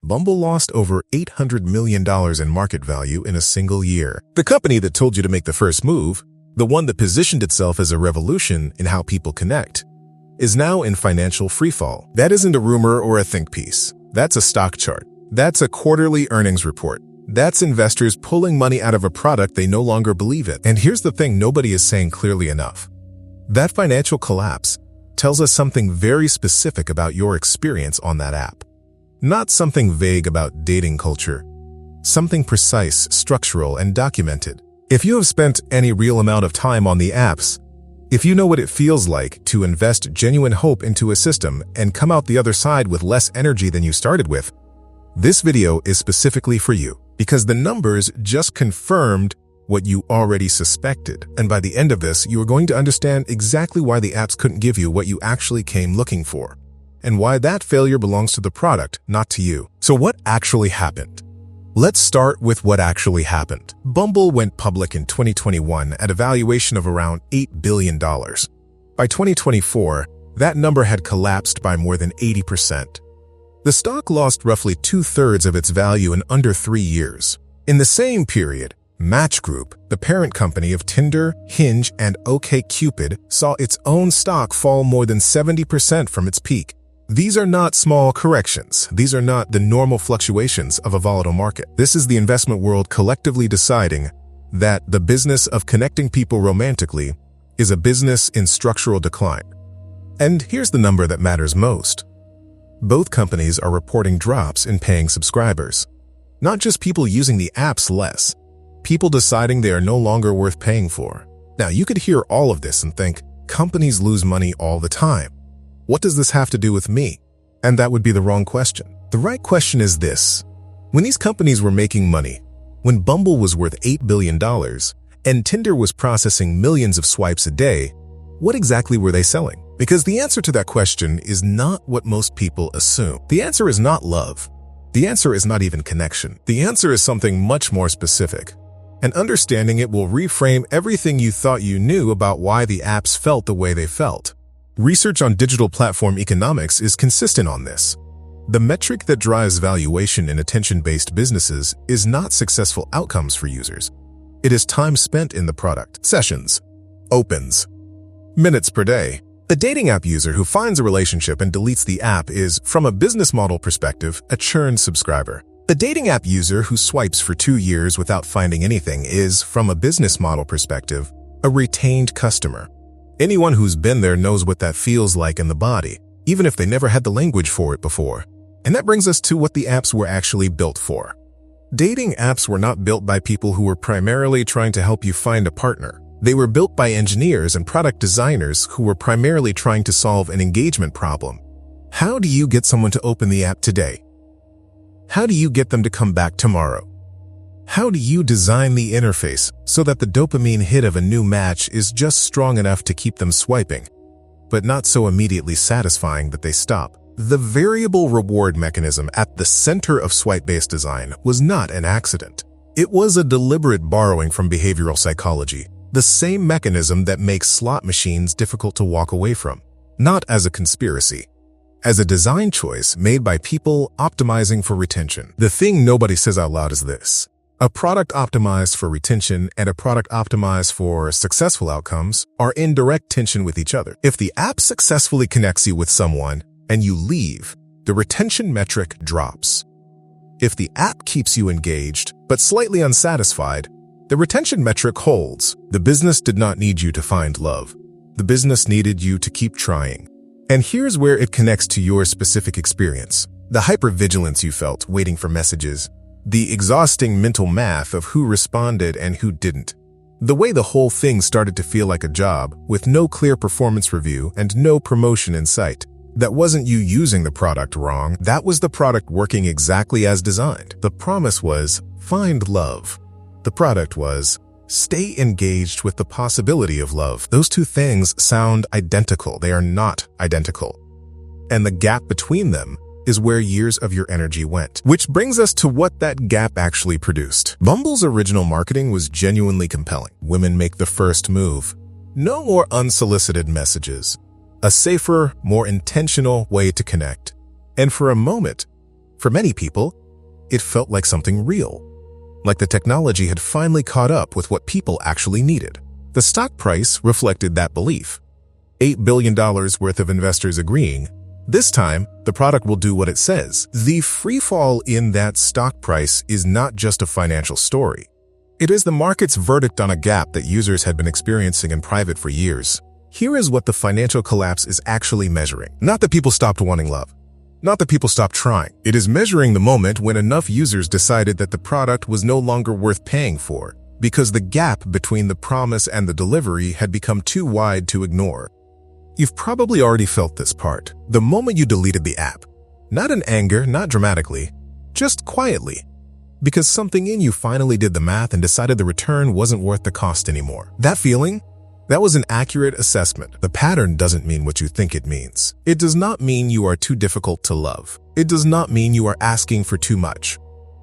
Bumble lost over $800 million in market value in a single year. The company that told you to make the first move, the one that positioned itself as a revolution in how people connect, is now in financial freefall. That isn't a rumor or a think piece. That's a stock chart. That's a quarterly earnings report. That's investors pulling money out of a product they no longer believe in. And here's the thing nobody is saying clearly enough. That financial collapse tells us something very specific about your experience on that app. Not something vague about dating culture. Something precise, structural, and documented. If you have spent any real amount of time on the apps, if you know what it feels like to invest genuine hope into a system and come out the other side with less energy than you started with, this video is specifically for you, because the numbers just confirmed what you already suspected. And by the end of this, you are going to understand exactly why the apps couldn't give you what you actually came looking for, and why that failure belongs to the product, not to you. So what actually happened? Let's start with what actually happened. Bumble went public in 2021 at a valuation of around $8 billion. By 2024, that number had collapsed by more than 80%. The stock lost roughly 2/3 of its value in under 3 years. In the same period, Match Group, the parent company of Tinder, Hinge, and OkCupid, saw its own stock fall more than 70% from its peak. These are not small corrections. These are not the normal fluctuations of a volatile market. This is the investment world collectively deciding that the business of connecting people romantically is a business in structural decline. And here's the number that matters most. Both companies are reporting drops in paying subscribers. Not just people using the apps less, people deciding they are no longer worth paying for. Now, you could hear all of this and think, companies lose money all the time. What does this have to do with me? And that would be the wrong question. The right question is this. When these companies were making money, when Bumble was worth $8 billion and Tinder was processing millions of swipes a day, what exactly were they selling? Because the answer to that question is not what most people assume. The answer is not love. The answer is not even connection. The answer is something much more specific. And understanding it will reframe everything you thought you knew about why the apps felt the way they felt. Research on digital platform economics is consistent on this. The metric that drives valuation in attention-based businesses is not successful outcomes for users. It is time spent in the product, sessions, opens, minutes per day. The dating app user who finds a relationship and deletes the app is, from a business model perspective, a churned subscriber. The dating app user who swipes for 2 years without finding anything is, from a business model perspective, a retained customer. Anyone who's been there knows what that feels like in the body, even if they never had the language for it before. And that brings us to what the apps were actually built for. Dating apps were not built by people who were primarily trying to help you find a partner. They were built by engineers and product designers who were primarily trying to solve an engagement problem. How do you get someone to open the app today? How do you get them to come back tomorrow? How do you design the interface so that the dopamine hit of a new match is just strong enough to keep them swiping, but not so immediately satisfying that they stop? The variable reward mechanism at the center of swipe-based design was not an accident. It was a deliberate borrowing from behavioral psychology, the same mechanism that makes slot machines difficult to walk away from, not as a conspiracy, as a design choice made by people optimizing for retention. The thing nobody says out loud is this. A product optimized for retention and a product optimized for successful outcomes are in direct tension with each other. If the app successfully connects you with someone and you leave, the retention metric drops. If the app keeps you engaged but slightly unsatisfied, the retention metric holds. The business did not need you to find love. The business needed you to keep trying. And here's where it connects to your specific experience. The hypervigilance you felt waiting for messages. The exhausting mental math of who responded and who didn't. The way the whole thing started to feel like a job, with no clear performance review and no promotion in sight. That wasn't you using the product wrong. That was the product working exactly as designed. The promise was, find love. The product was, stay engaged with the possibility of love. Those two things sound identical. They are not identical. And the gap between them is where years of your energy went. Which brings us to what that gap actually produced. Bumble's original marketing was genuinely compelling. Women make the first move. No more unsolicited messages. A safer, more intentional way to connect. And for a moment, For many people, it felt like something real, like the technology had finally caught up with what people actually needed. The stock price reflected that belief. $8 billion worth of investors agreeing, this time, the product will do what it says. The freefall in that stock price is not just a financial story. It is the market's verdict on a gap that users had been experiencing in private for years. Here is what the financial collapse is actually measuring. Not that people stopped wanting love. Not that people stopped trying. It is measuring the moment when enough users decided that the product was no longer worth paying for, because the gap between the promise and the delivery had become too wide to ignore. You've probably already felt this part. The moment you deleted the app. Not in anger, not dramatically, just quietly. Because something in you finally did the math and decided the return wasn't worth the cost anymore. That feeling? That was an accurate assessment. The pattern doesn't mean what you think it means. It does not mean you are too difficult to love. It does not mean you are asking for too much.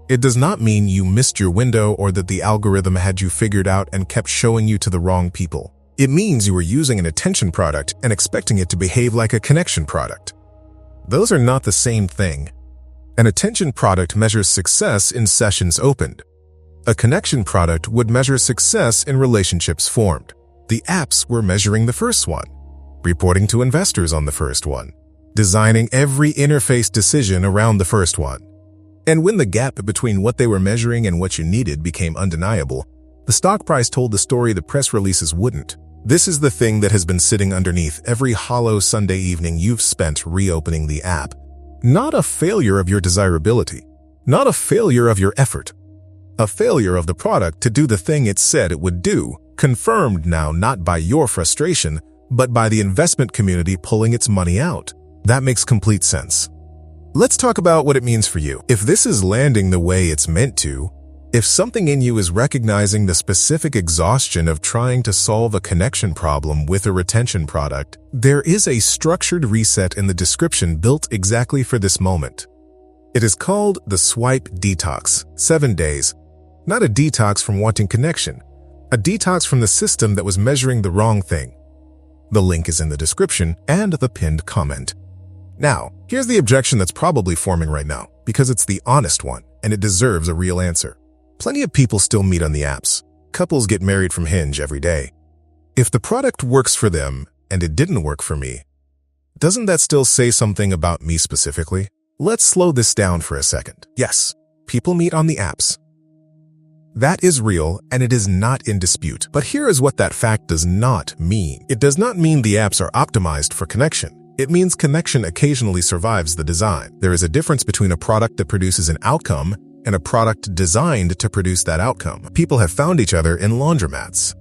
It does not mean you missed your window or that the algorithm had you figured out and kept showing you to the wrong people. It means you were using an attention product and expecting it to behave like a connection product. Those are not the same thing. An attention product measures success in sessions opened. A connection product would measure success in relationships formed. The apps were measuring the first one, reporting to investors on the first one, designing every interface decision around the first one. And when the gap between what they were measuring and what you needed became undeniable, the stock price told the story the press releases wouldn't. This is the thing that has been sitting underneath every hollow Sunday evening you've spent reopening the app. Not a failure of your desirability, not a failure of your effort. A failure of the product to do the thing it said it would do, confirmed now not by your frustration, but by the investment community pulling its money out. That makes complete sense. Let's talk about what it means for you. If this is landing the way it's meant to, if something in you is recognizing the specific exhaustion of trying to solve a connection problem with a retention product, there is a structured reset in the description built exactly for this moment. It is called the Swipe Detox, 7 days. Not a detox from wanting connection, a detox from the system that was measuring the wrong thing. The link is in the description and the pinned comment. Now, here's the objection that's probably forming right now, because it's the honest one and it deserves a real answer. Plenty of people still meet on the apps. Couples get married from Hinge every day. If the product works for them and it didn't work for me, doesn't that still say something about me specifically? Let's slow this down for a second. Yes, people meet on the apps. That is real and it is not in dispute. But here is what that fact does not mean. It does not mean the apps are optimized for connection. It means connection occasionally survives the design. There is a difference between a product that produces an outcome and a product designed to produce that outcome. People have found each other in laundromats,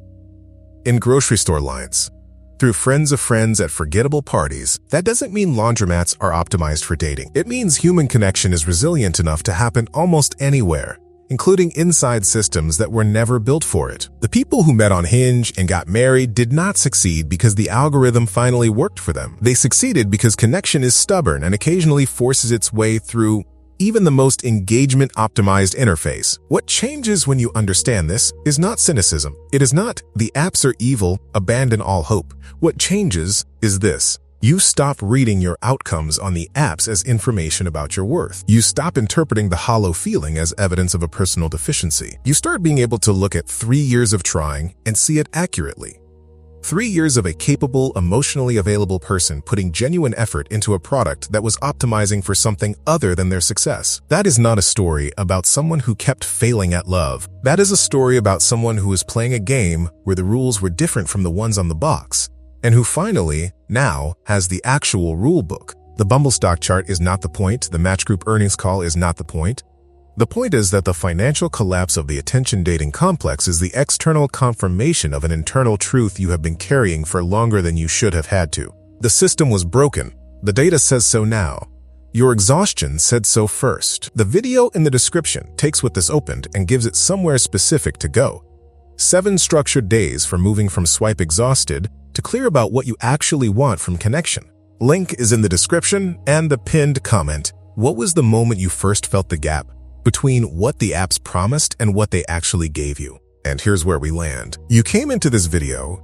in grocery store lines, through friends of friends at forgettable parties. That doesn't mean laundromats are optimized for dating. It means human connection is resilient enough to happen almost anywhere, including inside systems that were never built for it. The people who met on Hinge and got married did not succeed because the algorithm finally worked for them. They succeeded because connection is stubborn and occasionally forces its way through even the most engagement-optimized interface. What changes when you understand this is not cynicism. It is not, the apps are evil, abandon all hope. What changes is this. You stop reading your outcomes on the apps as information about your worth. You stop interpreting the hollow feeling as evidence of a personal deficiency. You start being able to look at 3 years of trying and see it accurately. 3 years of a capable, emotionally available person putting genuine effort into a product that was optimizing for something other than their success. That is not a story about someone who kept failing at love. That is a story about someone who was playing a game where the rules were different from the ones on the box, and who finally, now, has the actual rule book. The Bumble stock chart is not the point. The Match Group earnings call is not the point. The point is that the financial collapse of the attention dating complex is the external confirmation of an internal truth you have been carrying for longer than you should have had to. The system was broken. The data says so now. Your exhaustion said so first. The video in the description takes what this opened and gives it somewhere specific to go. 7 structured days for moving from swipe exhausted to clear about what you actually want from connection. Link is in the description and the pinned comment. What was the moment you first felt the gap between what the apps promised and what they actually gave you? And here's where we land. You came into this video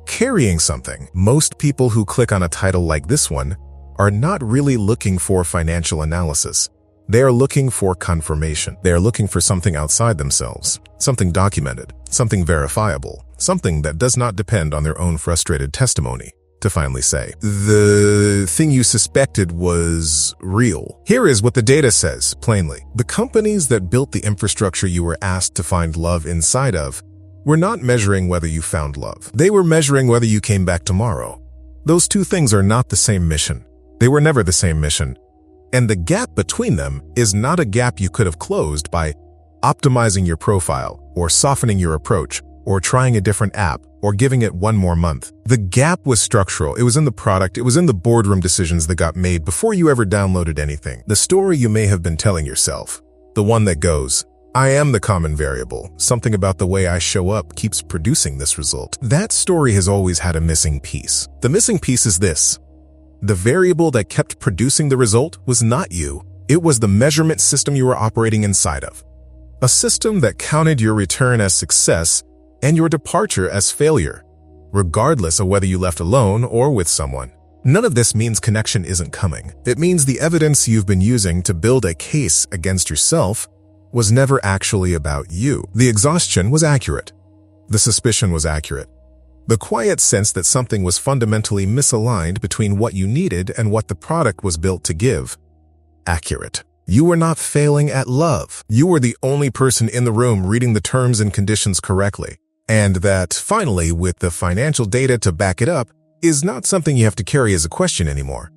carrying something. Most people who click on a title like this one are not really looking for financial analysis. They are looking for confirmation. They are looking for something outside themselves, something documented, something verifiable, something that does not depend on their own frustrated testimony to finally say, the thing you suspected was real. Here is what the data says, plainly. The companies that built the infrastructure you were asked to find love inside of were not measuring whether you found love. They were measuring whether you came back tomorrow. Those two things are not the same mission. They were never the same mission. And the gap between them is not a gap you could have closed by optimizing your profile or softening your approach or trying a different app or giving it one more month. The gap was structural. It was in the product. It was in the boardroom decisions that got made before you ever downloaded anything. The story you may have been telling yourself, the one that goes, I am the common variable. Something about the way I show up keeps producing this result. That story has always had a missing piece. The missing piece is this. The variable that kept producing the result was not you. It was the measurement system you were operating inside of. A system that counted your return as success and your departure as failure, regardless of whether you left alone or with someone. None of this means connection isn't coming. It means the evidence you've been using to build a case against yourself was never actually about you. The exhaustion was accurate. The suspicion was accurate. The quiet sense that something was fundamentally misaligned between what you needed and what the product was built to give. Accurate. You were not failing at love. You were the only person in the room reading the terms and conditions correctly. And that, finally, with the financial data to back it up, is not something you have to carry as a question anymore.